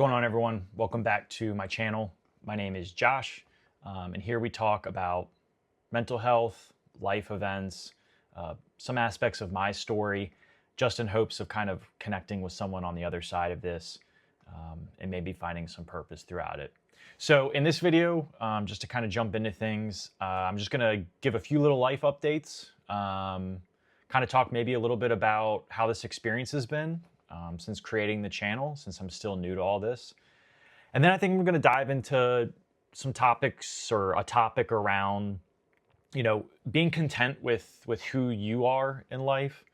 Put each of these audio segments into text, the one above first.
going on, everyone? Welcome back to my channel. My name is Josh, and here we talk about mental health, life events, some aspects of my story, just in hopes of kind of connecting with someone on the other side of this, and maybe finding some purpose throughout it. So in this video, just to kind of jump into things, I'm just going to give a few little life updates, kind of talk maybe a little bit about how this experience has been, since creating the channel, since I'm still new to all this. And then I think we're going to dive into some topics, or a topic around, being content with who you are in life,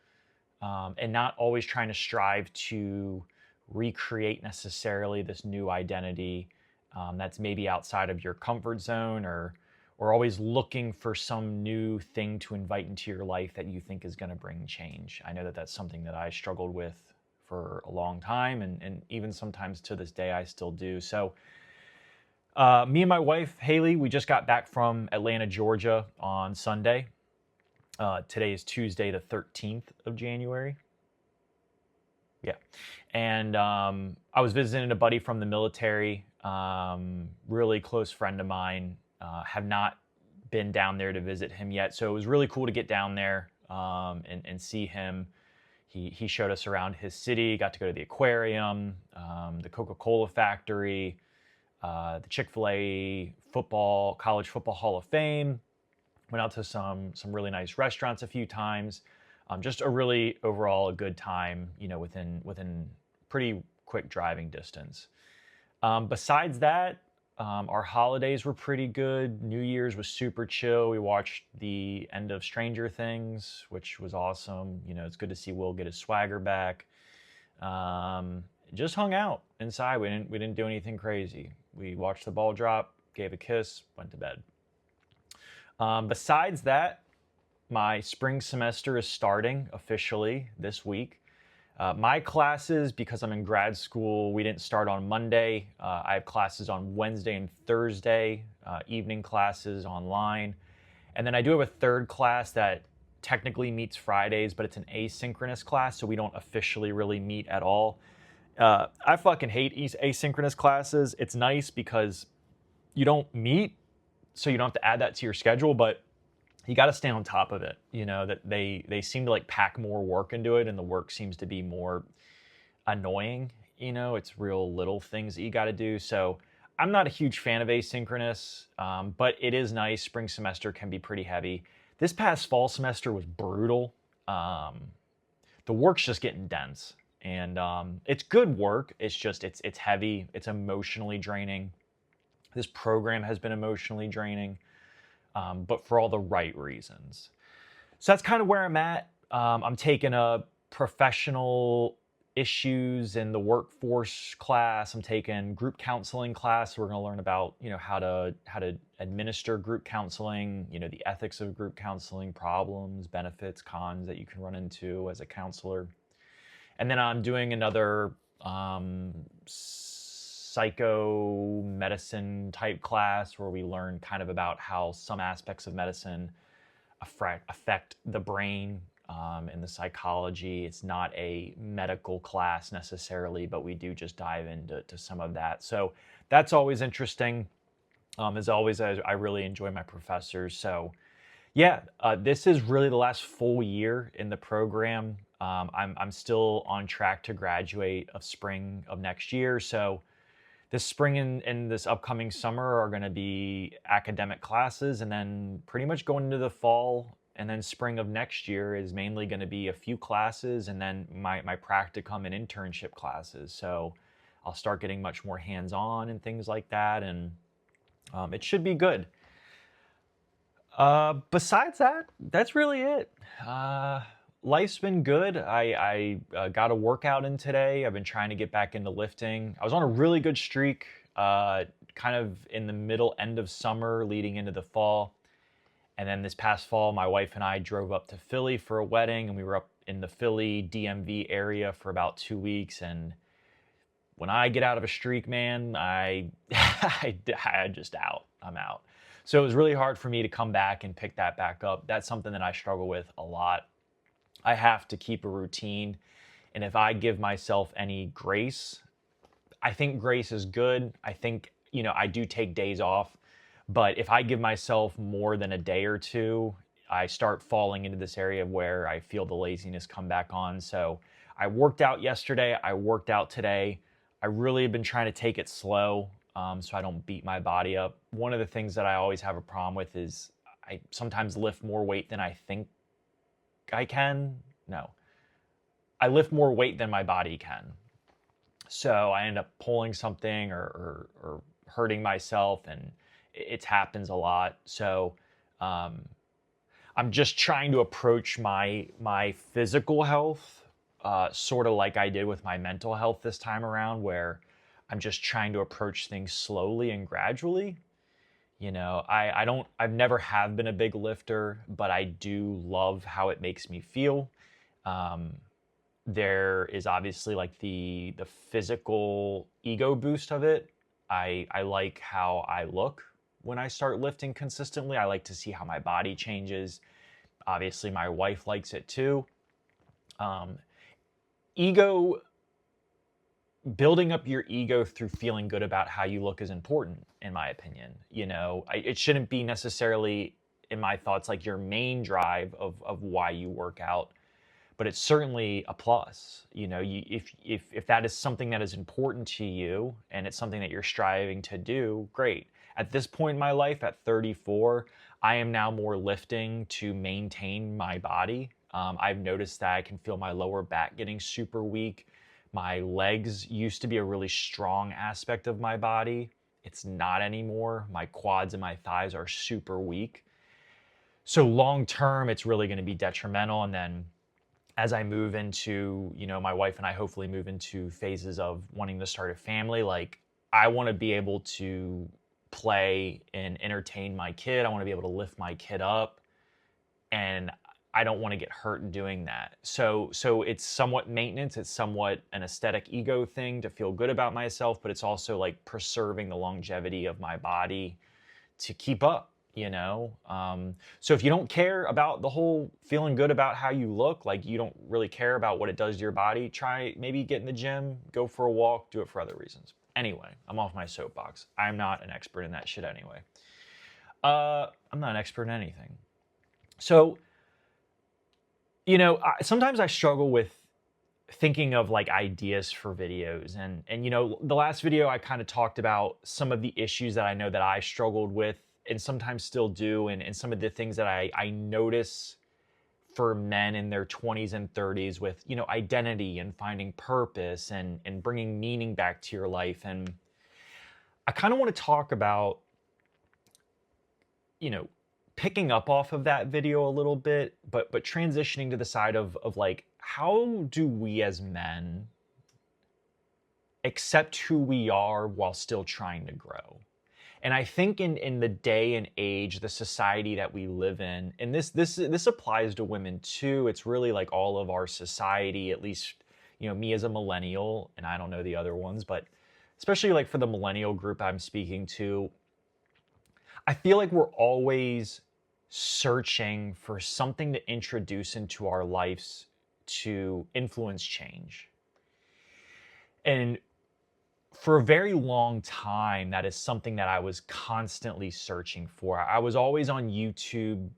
and not always trying to strive to recreate necessarily this new identity that's maybe outside of your comfort zone, or always looking for some new thing to invite into your life that you think is going to bring change. I know that that's something that I struggled with for a long time, and even sometimes to this day I still do. So me and my wife Haley, we just got back from Atlanta, Georgia on Sunday. Today is Tuesday the 13th of January. Yeah. And I was visiting a buddy from the military, really close friend of mine. Have not been down there to visit him yet, so it was really cool to get down there and see him. He showed us around his city, got to go to the aquarium, the Coca-Cola factory, the Chick-fil-A college football Hall of Fame. Went out to some really nice restaurants a few times. Just a really overall a good time, within pretty quick driving distance. Besides that, our holidays were pretty good. New Year's was super chill. We watched the end of Stranger Things, which was awesome. It's good to see Will get his swagger back. Just hung out inside. We didn't do anything crazy. We watched the ball drop, gave a kiss, went to bed. Besides that, my spring semester is starting officially this week. My classes, because I'm in grad school, we didn't start on Monday. I have classes on Wednesday and Thursday, evening classes online. And then I do have a third class that technically meets Fridays, but it's an asynchronous class, so we don't officially really meet at all. I fucking hate asynchronous classes. It's nice because you don't meet, so you don't have to add that to your schedule, but you got to stay on top of it. That they seem to like pack more work into it, and the work seems to be more annoying. It's real little things that you got to do. So I'm not a huge fan of asynchronous, but it is nice. Spring semester can be pretty heavy. This past fall semester was brutal. The work's just getting dense, and it's good work. It's just it's heavy. It's emotionally draining. This program has been emotionally draining. But for all the right reasons. So that's kind of where I'm at. I'm taking a professional issues in the workforce class. I'm taking group counseling class. We're going to learn about, how to administer group counseling, the ethics of group counseling, problems, benefits, cons that you can run into as a counselor. And then I'm doing another psycho-medicine type class where we learn kind of about how some aspects of medicine affect the brain, and the psychology. It's not a medical class necessarily, but we do just dive into some of that. So that's always interesting. As always, I really enjoy my professors. So yeah, this is really the last full year in the program. I'm still on track to graduate of spring of next year. So this spring and this upcoming summer are going to be academic classes, and then pretty much going into the fall and then spring of next year is mainly going to be a few classes, and then my practicum and internship classes. So I'll start getting much more hands-on and things like that, and it should be good. Besides that, that's really it. Life's been good. I got a workout in today. I've been trying to get back into lifting. I was on a really good streak, kind of in the end of summer leading into the fall. And then this past fall, my wife and I drove up to Philly for a wedding, and we were up in the Philly DMV area for about 2 weeks. And when I get out of a streak, man, I'm out. So it was really hard for me to come back and pick that back up. That's something that I struggle with a lot. I have to keep a routine, and if I give myself any grace, I think grace is good. I think, I do take days off, but if I give myself more than a day or two, I start falling into this area where I feel the laziness come back on. So I worked out yesterday. I worked out today. I really have been trying to take it slow, so I don't beat my body up. One of the things that I always have a problem with is I sometimes lift more weight than I think I can. No, I lift more weight than my body can. So I end up pulling something or hurting myself, and it happens a lot. So um, I'm just trying to approach my physical health sort of like I did with my mental health this time around, where I'm just trying to approach things slowly and gradually. I've never have been a big lifter, but I do love how it makes me feel. Um, there is obviously like the physical ego boost of it. I like how I look when I start lifting consistently. I like to see how my body changes. Obviously, my wife likes it too. Um, ego Building up your ego through feeling good about how you look is important, in my opinion. It shouldn't be necessarily, in my thoughts, like your main drive of why you work out, but it's certainly a plus. If that is something that is important to you and it's something that you're striving to do, great. At this point in my life, at 34, I am now more lifting to maintain my body. I've noticed that I can feel my lower back getting super weak. My legs used to be a really strong aspect of my body. It's not anymore. My quads and my thighs are super weak. So long term, it's really going to be detrimental. And then as I move into, my wife and I hopefully move into phases of wanting to start a family, like I want to be able to play and entertain my kid. I want to be able to lift my kid up, and I don't want to get hurt in doing that. So it's somewhat maintenance. It's somewhat an aesthetic ego thing to feel good about myself, but it's also like preserving the longevity of my body to keep up. So if you don't care about the whole feeling good about how you look, like you don't really care about what it does to your body, try maybe get in the gym, go for a walk, do it for other reasons. Anyway, I'm off my soapbox. I'm not an expert in that shit anyway. I'm not an expert in anything. So, sometimes I struggle with thinking of like ideas for videos, and the last video I kind of talked about some of the issues that I know that I struggled with and sometimes still do, and some of the things that I notice for men in their 20s and 30s with identity and finding purpose and bringing meaning back to your life. And I kind of want to talk about picking up off of that video a little bit, but transitioning to the side of like, how do we as men accept who we are while still trying to grow? And I think in the day and age, the society that we live in, and this applies to women too. It's really like all of our society, at least, me as a millennial, and I don't know the other ones, but especially like for the millennial group I'm speaking to, I feel like we're always searching for something to introduce into our lives to influence change. And for a very long time, that is something that I was constantly searching for. I was always on YouTube.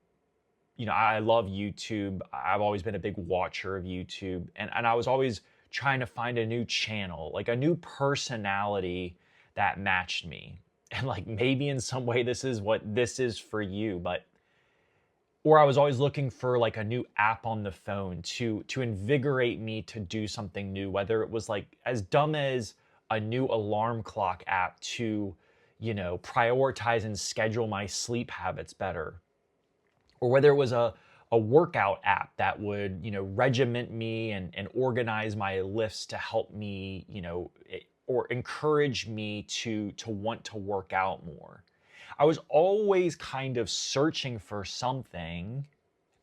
I love YouTube. I've always been a big watcher of YouTube. And I was always trying to find a new channel, like a new personality that matched me. And like maybe in some way this is what this is for you, or I was always looking for like a new app on the phone to invigorate me to do something new, whether it was like as dumb as a new alarm clock app to, prioritize and schedule my sleep habits better, or whether it was a workout app that would, regiment me and organize my lifts to help me, or encourage me to want to work out more. I was always kind of searching for something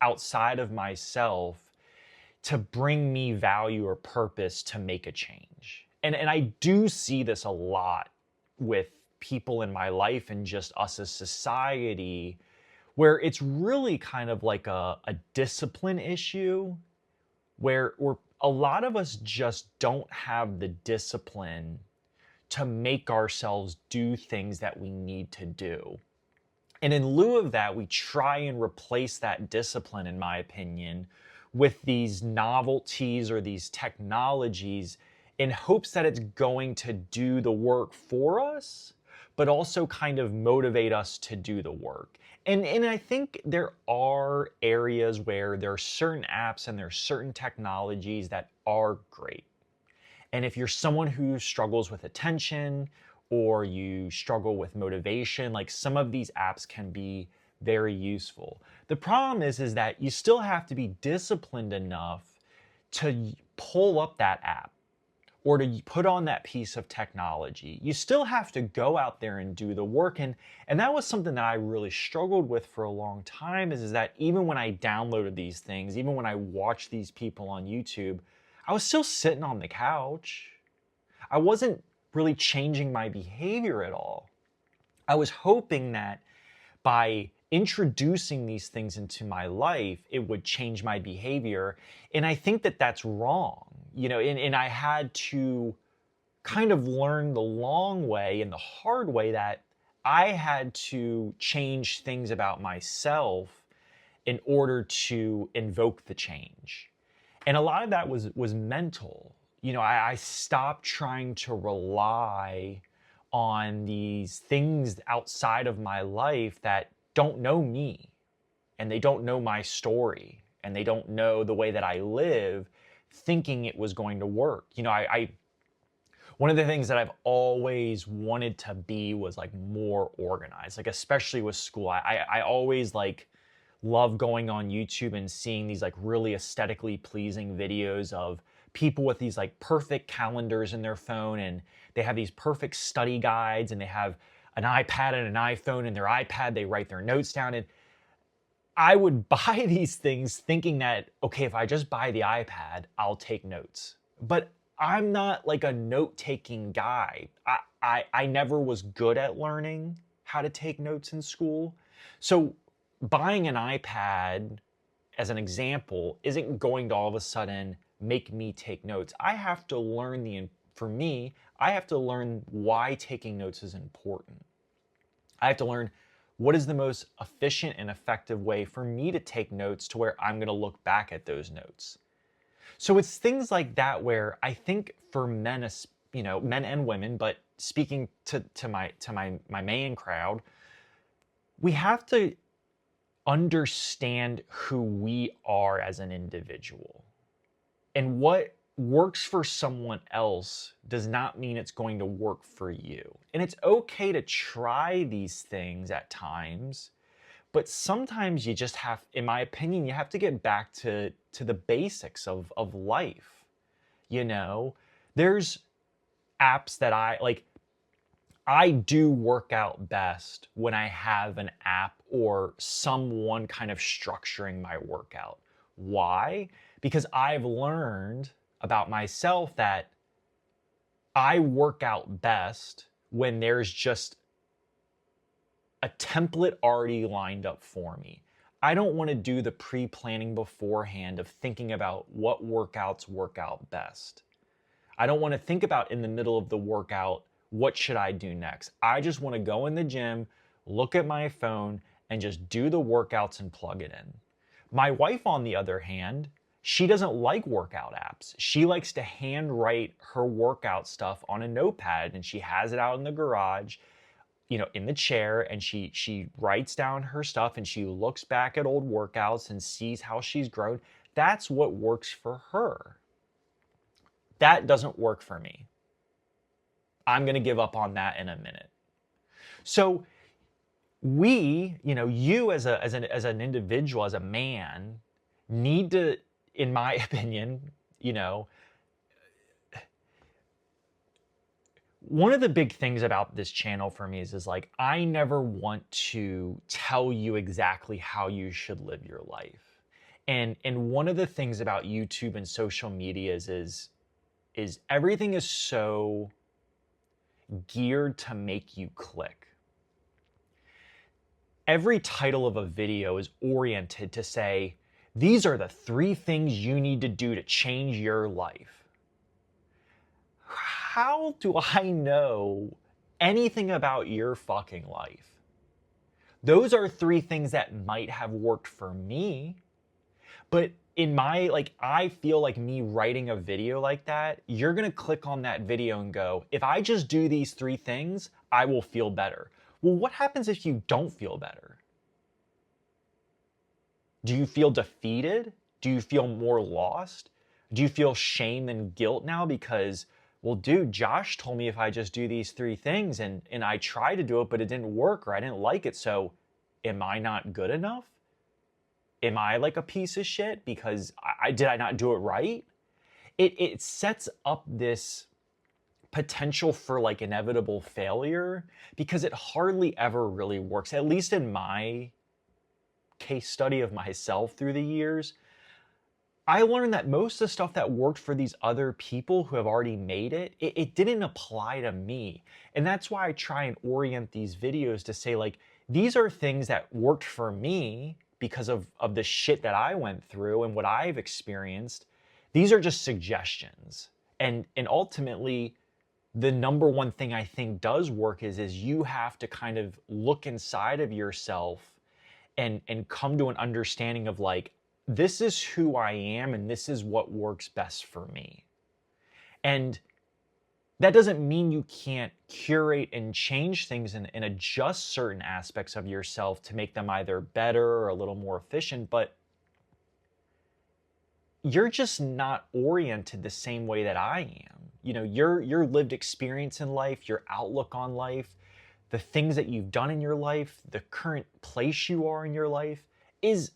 outside of myself to bring me value or purpose to make a change. And I do see this a lot with people in my life and just us as society, where it's really kind of like a discipline issue where a lot of us just don't have the discipline to make ourselves do things that we need to do. And in lieu of that, we try and replace that discipline, in my opinion, with these novelties or these technologies in hopes that it's going to do the work for us, but also kind of motivate us to do the work. And I think there are areas where there are certain apps and there are certain technologies that are great. And if you're someone who struggles with attention or you struggle with motivation, like some of these apps can be very useful. The problem is that you still have to be disciplined enough to pull up that app or to put on that piece of technology. You still have to go out there and do the work. And that was something that I really struggled with for a long time is that even when I downloaded these things, even when I watched these people on YouTube, I was still sitting on the couch. I wasn't really changing my behavior at all. I was hoping that by introducing these things into my life, it would change my behavior. And I think that that's wrong, and I had to kind of learn the long way and the hard way that I had to change things about myself in order to invoke the change. And a lot of that was mental. I stopped trying to rely on these things outside of my life that don't know me and they don't know my story and they don't know the way that I live, thinking it was going to work. One of the things that I've always wanted to be was like more organized, like especially with school. I always love going on YouTube and seeing these like really aesthetically pleasing videos of people with these like perfect calendars in their phone, and they have these perfect study guides, and they have an iPad and an iPhone, and their iPad, they write their notes down. And I would buy these things thinking that, okay, if I just buy the iPad, I'll take notes. But I'm not like a note-taking guy. I never was good at learning how to take notes in school. So buying an iPad, as an example, isn't going to all of a sudden make me take notes. I have to learn for me, I have to learn why taking notes is important. I have to learn what is the most efficient and effective way for me to take notes to where I'm going to look back at those notes. So it's things like that where I think for men, men and women, but speaking to my main crowd, we have to understand who we are as an individual. And what works for someone else does not mean it's going to work for you. And it's okay to try these things at times, but sometimes you just have, in my opinion, you have to get back to the basics of life. There's apps that I do work out best when I have an app or someone kind of structuring my workout. Why? Because I've learned about myself that I work out best when there's just a template already lined up for me. I don't want to do the pre-planning beforehand of thinking about what workouts work out best. I don't want to think about in the middle of the workout, what should I do next? I just want to go in the gym, look at my phone, and just do the workouts and plug it in. My wife, on the other hand, she doesn't like workout apps. She likes to handwrite her workout stuff on a notepad, and she has it out in the garage, in the chair, and she writes down her stuff and she looks back at old workouts and sees how she's grown. That's what works for her. That doesn't work for me. I'm going to give up on that in a minute. So you as an individual, as a man, need to, in my opinion, one of the big things about this channel for me is I never want to tell you exactly how you should live your life. And one of the things about YouTube and social media is everything is so geared to make you click. Every title of a video is oriented to say, these are the 3 things you need to do to change your life. how do I know anything about your fucking life? Those are 3 things that might have worked for me, but in my, like, I feel like me writing a video like that, you're gonna click on that video and go, if I just do these 3 things, I will feel better. Well, what happens if you don't feel better? Do you feel defeated? Do you feel more lost? Do you feel shame and guilt now because, well, dude, Josh told me if I just do these 3 things and I tried to do it, but it didn't work or I didn't like it, so am I not good enough? Am I like a piece of shit because did I not do it right? It sets up this potential for like inevitable failure because it hardly ever really works. At least in my case study of myself through the years, I learned that most of the stuff that worked for these other people who have already made it didn't apply to me. And that's why I try and orient these videos to say, like, these are things that worked for me because of the shit that I went through and what I've experienced. These are just suggestions. And ultimately, the number one thing I think does work is you have to kind of look inside of yourself and come to an understanding of, like, this is who I am and this is what works best for me. And that doesn't mean you can't curate and change things and adjust certain aspects of yourself to make them either better or a little more efficient, but you're just not oriented the same way that I am. You know, your lived experience in life, your outlook on life, the things that you've done in your life, the current place you are in your life is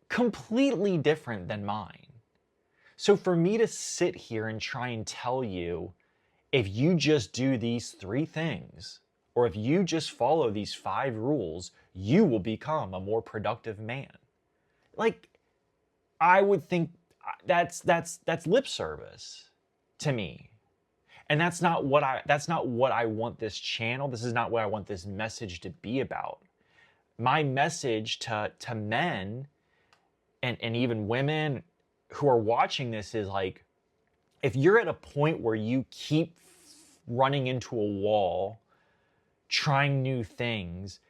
completely different than mine. So for me to sit here and try and tell you, if you just do these 3 things, or if you just follow these 5 rules, you will become a more productive man. Like, I would think that's lip service to me. And that's not what I want this channel. This is not what I want this message to be about. My message to men and even women who are watching this is, like, if you're at a point where you keep running into a wall, trying new things,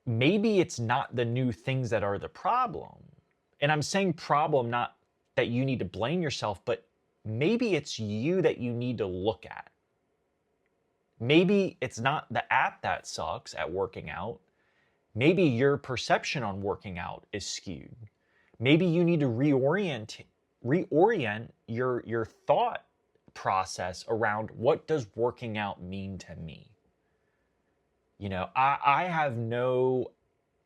maybe it's not the new things that are the problem. And I'm saying problem, not that you need to blame yourself, but maybe it's you that you need to look at. Maybe it's not the app that sucks at working out. Maybe your perception on working out is skewed. Maybe you need to reorient your thought process around, what does working out mean to me? You know, I have no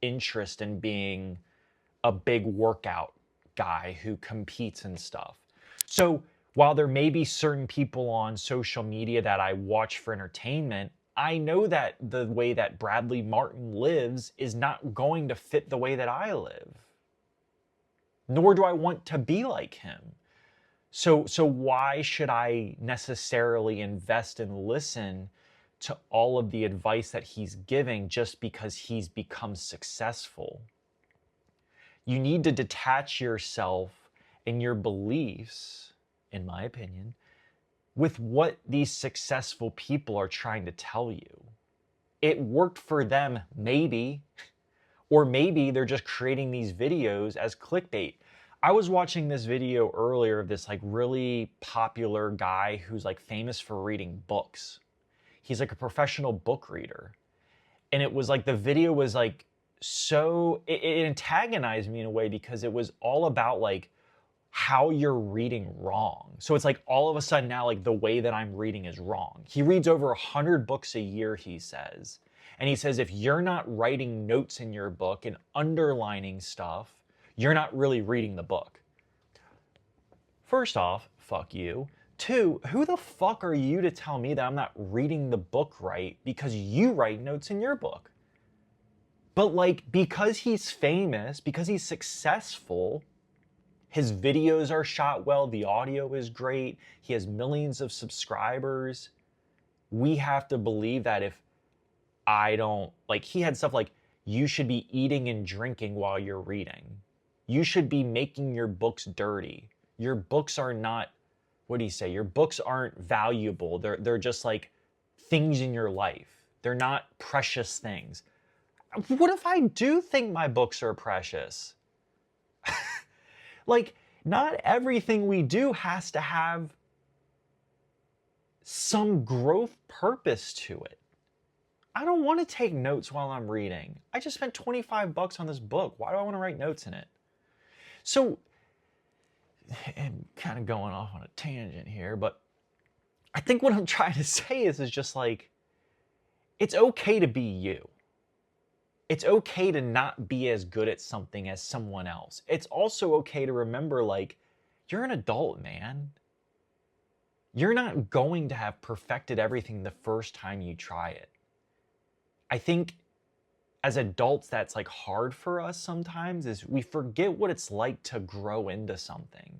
interest in being a big workout guy who competes and stuff. So while there may be certain people on social media that I watch for entertainment, I know that the way that Bradley Martin lives is not going to fit the way that I live. Nor do I want to be like him. So why should I necessarily invest and listen to all of the advice that he's giving just because he's become successful? You need to detach yourself and your beliefs, in my opinion, with what these successful people are trying to tell you. It worked for them, maybe. Or maybe they're just creating these videos as clickbait. I was watching this video earlier of this, like, really popular guy who's, like, famous for reading books. He's like a professional book reader. And it was like, the video was like, so it antagonized me in a way because it was all about, like, how you're reading wrong. So it's like all of a sudden now, like, the way that I'm reading is wrong. He reads over 100 books a year, he says. And he says, if you're not writing notes in your book and underlining stuff, you're not really reading the book. First off, fuck you. 2, who the fuck are you to tell me that I'm not reading the book right because you write notes in your book? But, like, because he's famous, because he's successful, his videos are shot well, the audio is great, he has millions of subscribers, we have to believe that if I don't, like, he had stuff like, you should be eating and drinking while you're reading. You should be making your books dirty. Your books are not what do you say? Your books aren't valuable. They're just like things in your life. They're not precious things. What if I do think my books are precious? Like, not everything we do has to have some growth purpose to it. I don't want to take notes while I'm reading. I just spent 25 bucks on this book. Why do I want to write notes in it? So, I'm kind of going off on a tangent here, but I think what I'm trying to say is just like, it's okay to be you. It's okay to not be as good at something as someone else. It's also okay to remember, like, you're an adult, man. You're not going to have perfected everything the first time you try it. I think as adults, that's like hard for us sometimes, is we forget what it's like to grow into something.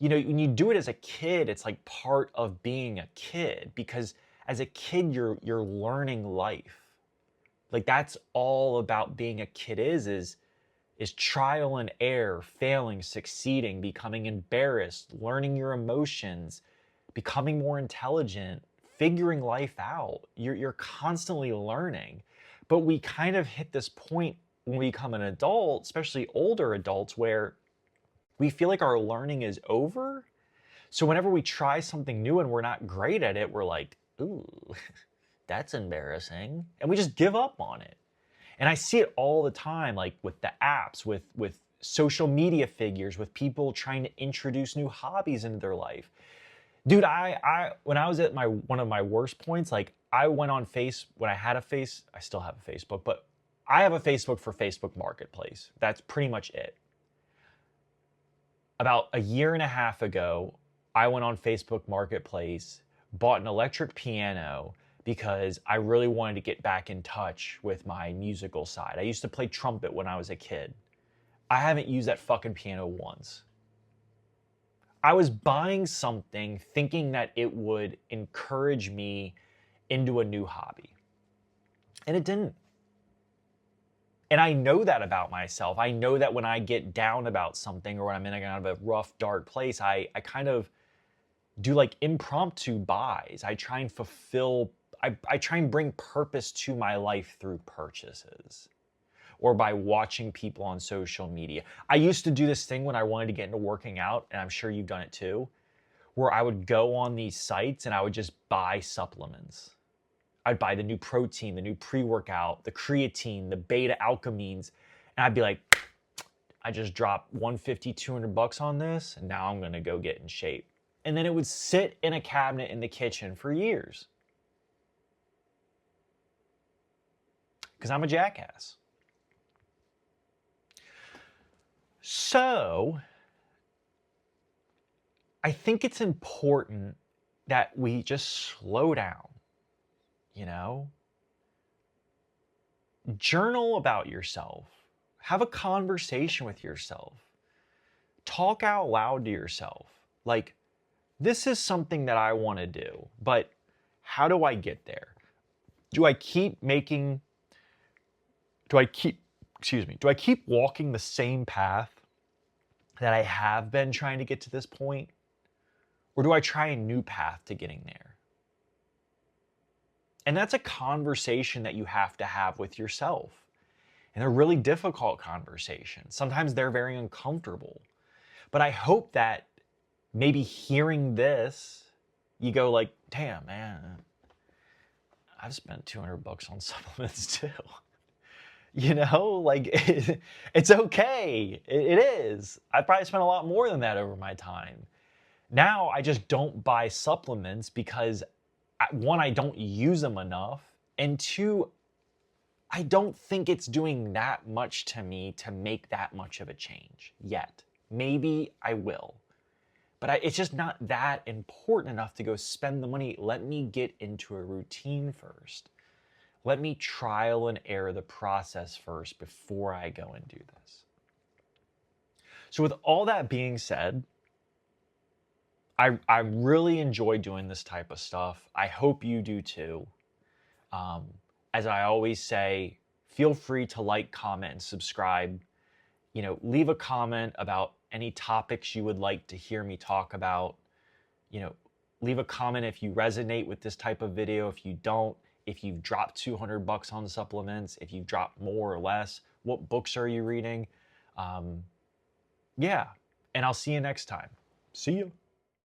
You know, when you do it as a kid, it's like part of being a kid, because as a kid, you're learning life. Like, that's all about being a kid is trial and error, failing, succeeding, becoming embarrassed, learning your emotions, becoming more intelligent, figuring life out. You're constantly learning. But we kind of hit this point when we become an adult, especially older adults, where we feel like our learning is over. So whenever we try something new and we're not great at it, we're like, ooh, that's embarrassing. And we just give up on it. And I see it all the time, like with the apps, with social media figures, with people trying to introduce new hobbies into their life. Dude, I when I was at one of my worst points, like I went on when I had I still have a Facebook, but I have a Facebook for Facebook Marketplace. That's pretty much it. About a year and a half ago, I went on Facebook Marketplace, bought an electric piano because I really wanted to get back in touch with my musical side. I used to play trumpet when I was a kid. I haven't used that fucking piano once. I was buying something thinking that it would encourage me into a new hobby. And it didn't. And I know that about myself. I know that when I get down about something, or when I'm in a kind of a rough, dark place, I kind of do like impromptu buys. I try and I try and bring purpose to my life through purchases, or by watching people on social media. I used to do this thing when I wanted to get into working out, and I'm sure you've done it too, where I would go on these sites and I would just buy supplements. I'd buy the new protein, the new pre-workout, the creatine, the beta alkamines, and I'd be like, I just dropped 150, 200 bucks on this, and now I'm gonna go get in shape. And then it would sit in a cabinet in the kitchen for years. Because I'm a jackass. So, I think it's important that we just slow down, you know? Journal about yourself. Have a conversation with yourself. Talk out loud to yourself. Like, this is something that I want to do, but how do I get there? Do I keep walking the same path that I have been trying to get to this point? Or do I try a new path to getting there? And that's a conversation that you have to have with yourself. And they're really difficult conversations. Sometimes they're very uncomfortable. But I hope that maybe hearing this, you go like, damn, man, I've spent 200 bucks on supplements too. You know, like it's okay. It is. I probably spent a lot more than that over my time. Now I just don't buy supplements because, one, I don't use them enough, and two, I don't think it's doing that much to me to make that much of a change yet. Maybe I will. But it's just not that important enough to go spend the money. Let me get into a routine first. Let me trial and error the process first before I go and do this. So with all that being said, I really enjoy doing this type of stuff. I hope you do too. As I always say, feel free to like, comment, and subscribe. You know, leave a comment about any topics you would like to hear me talk about. leave a comment if you resonate with this type of video. If you don't, if you've dropped $200 on supplements, if you've dropped more or less, what books are you reading? Yeah, and I'll see you next time. See you.